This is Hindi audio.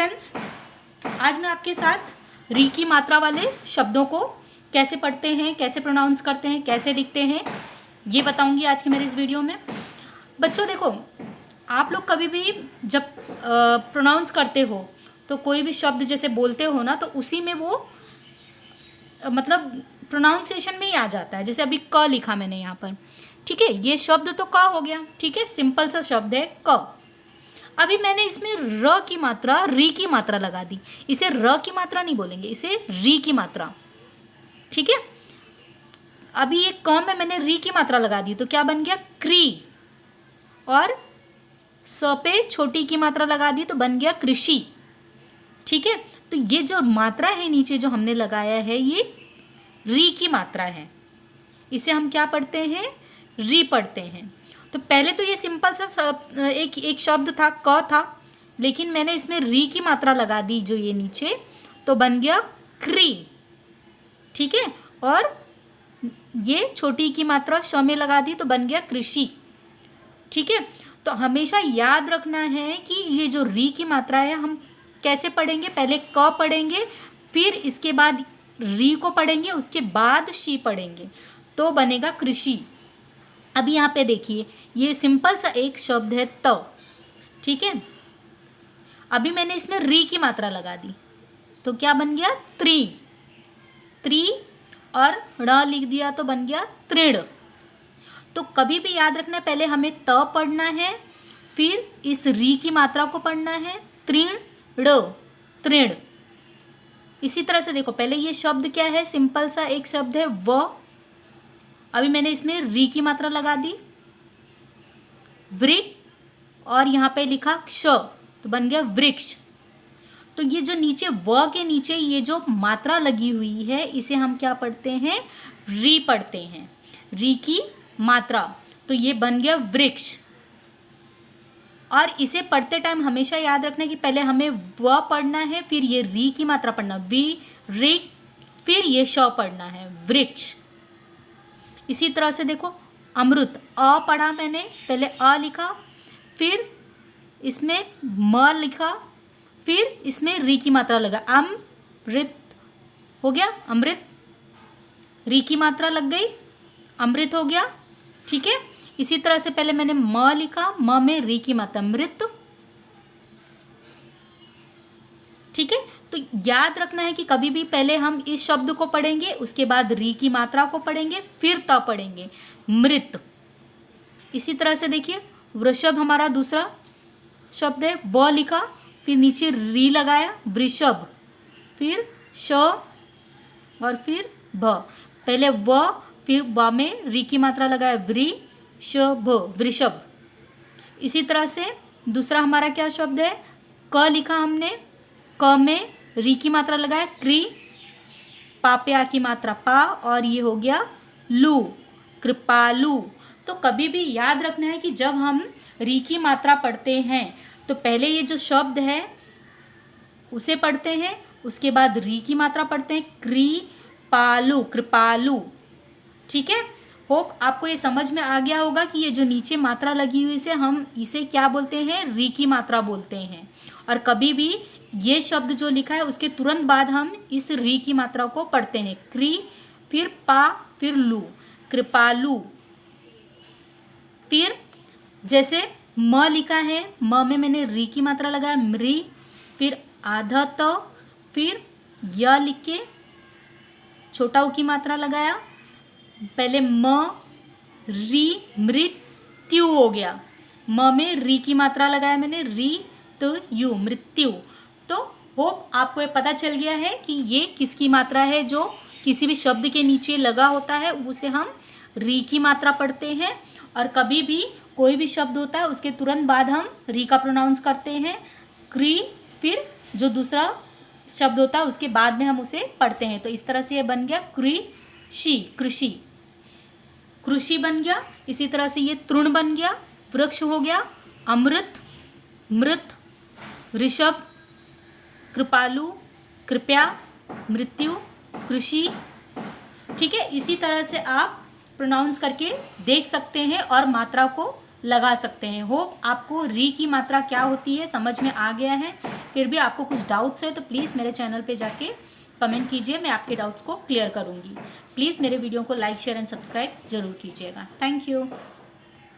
फ्रेंड्स, आज मैं आपके साथ री की मात्रा वाले शब्दों को कैसे पढ़ते हैं, कैसे प्रोनाउंस करते हैं, कैसे लिखते हैं, ये बताऊंगी आज के मेरे इस वीडियो में। बच्चों देखो, आप लोग कभी भी जब प्रोनाउंस करते हो तो कोई भी शब्द जैसे बोलते हो ना, तो उसी में वो मतलब प्रोनाउंसिएशन में ही आ जाता है। जैसे अभी क लिखा मैंने यहाँ पर, ठीक है, ये शब्द तो क हो गया, ठीक है, सिंपल सा शब्द है क। अभी मैंने इसमें र की मात्रा, री की मात्रा लगा दी। इसे र की मात्रा नहीं बोलेंगे, इसे री की मात्रा, ठीक है। अभी ये क में मैंने री की मात्रा लगा दी तो क्या बन गया क्री, और स पे छोटी की मात्रा लगा दी तो बन गया कृषि, ठीक है। तो ये जो मात्रा है नीचे जो हमने लगाया है, ये री की मात्रा है। इसे हम क्या पढ़ते हैं, री पढ़ते हैं। तो पहले तो ये सिंपल सा एक शब्द था, क था, लेकिन मैंने इसमें री की मात्रा लगा दी जो ये नीचे, तो बन गया क्री, ठीक है। और ये छोटी की मात्रा श में लगा दी तो बन गया कृषि, ठीक है। तो हमेशा याद रखना है कि ये जो री की मात्रा है हम कैसे पढ़ेंगे, पहले क पढ़ेंगे, फिर इसके बाद री को पढ़ेंगे, उसके बाद शी पढ़ेंगे, तो बनेगा कृषि। अभी यहाँ पे देखिए, ये सिंपल सा एक शब्द है त, ठीक है। अभी मैंने इसमें री की मात्रा लगा दी तो क्या बन गया त्रि, त्रि, और ण लिख दिया तो बन गया तृण। तो कभी भी याद रखना, पहले हमें त पढ़ना है, फिर इस री की मात्रा को पढ़ना है, तृण, तृण। इसी तरह से देखो, पहले ये शब्द क्या है, सिंपल सा एक शब्द है व। अभी मैंने इसमें री की मात्रा लगा दी, वृक, और यहाँ पे लिखा क्ष तो बन गया वृक्ष। तो ये जो नीचे व के नीचे ये जो मात्रा लगी हुई है, इसे हम क्या पढ़ते हैं, री पढ़ते हैं, री की मात्रा। तो ये बन गया वृक्ष। और इसे पढ़ते टाइम हमेशा याद रखना कि पहले हमें व पढ़ना है, फिर ये री की मात्रा पढ़ना, वी, ऋक, फिर ये श पढ़ना है, वृक्ष। इसी तरह से देखो, अमृत, अ पढ़ा मैंने, पहले अ लिखा, फिर इसमें म लिखा, फिर इसमें री की मात्रा लगा, अमृत हो गया, अमृत, री की मात्रा लग गई, अमृत हो गया, ठीक है। इसी तरह से पहले मैंने म लिखा, म में री की मात्रा, मृत, ठीक है। तो याद रखना है कि कभी भी पहले हम इस शब्द को पढ़ेंगे, उसके बाद री की मात्रा को पढ़ेंगे, फिर त पढ़ेंगे, मृत। इसी तरह से देखिए, वृषभ हमारा दूसरा शब्द है, व लिखा, फिर नीचे री लगाया, वृषभ, फिर श, और फिर भ। पहले व, फिर व में री की मात्रा लगाया, वृषभ, वृषभ। इसी तरह से दूसरा हमारा क्या शब्द है, क लिखा हमने, क में री की मात्रा लगाया, क्री, पा पे आ की मात्रा पा, और ये हो गया लू, कृपालु। तो कभी भी याद रखना है कि जब हम री की मात्रा पढ़ते हैं तो पहले ये जो शब्द है उसे पढ़ते हैं, उसके बाद री की मात्रा पढ़ते हैं, कृपालु, कृपालु, ठीक है। होप आपको ये समझ में आ गया होगा कि ये जो नीचे मात्रा लगी हुई से हम इसे क्या बोलते हैं, री की मात्रा बोलते हैं। और कभी भी ये शब्द जो लिखा है उसके तुरंत बाद हम इस री की मात्रा को पढ़ते हैं, क्री, फिर पा, फिर लू, कृपालु। फिर जैसे म लिखा है, म में मैंने री की मात्रा लगाया, मृ, फिर आधा त, फिर य लिख के छोटा उ की मात्रा लगाया, पहले म, री, मृत्यु हो गया, म में री की मात्रा लगाया मैंने, री, त, यु, मृत्यु। तो होप आपको ये पता चल गया है कि ये किसकी मात्रा है, जो किसी भी शब्द के नीचे लगा होता है उसे हम री की मात्रा पढ़ते हैं। और कभी भी कोई भी शब्द होता है उसके तुरंत बाद हम री का प्रोनाउंस करते हैं, क्री, फिर जो दूसरा शब्द होता है उसके बाद में हम उसे पढ़ते हैं। तो इस तरह से ये बन गया कृषि, कृषि, कृषि बन गया। इसी तरह से ये तृण बन गया, वृक्ष हो गया, अमृत, मृत, ऋषभ, कृपालु, कृपया, मृत्यु, कृषि, ठीक है। इसी तरह से आप प्रोनाउंस करके देख सकते हैं और मात्रा को लगा सकते हैं। होप आपको री की मात्रा क्या होती है समझ में आ गया है। फिर भी आपको कुछ डाउट्स है तो प्लीज़ मेरे चैनल पे जाके कमेंट कीजिए, मैं आपके डाउट्स को क्लियर करूँगी। प्लीज़ मेरे वीडियो को लाइक शेयर एंड सब्सक्राइब जरूर कीजिएगा। Thank you.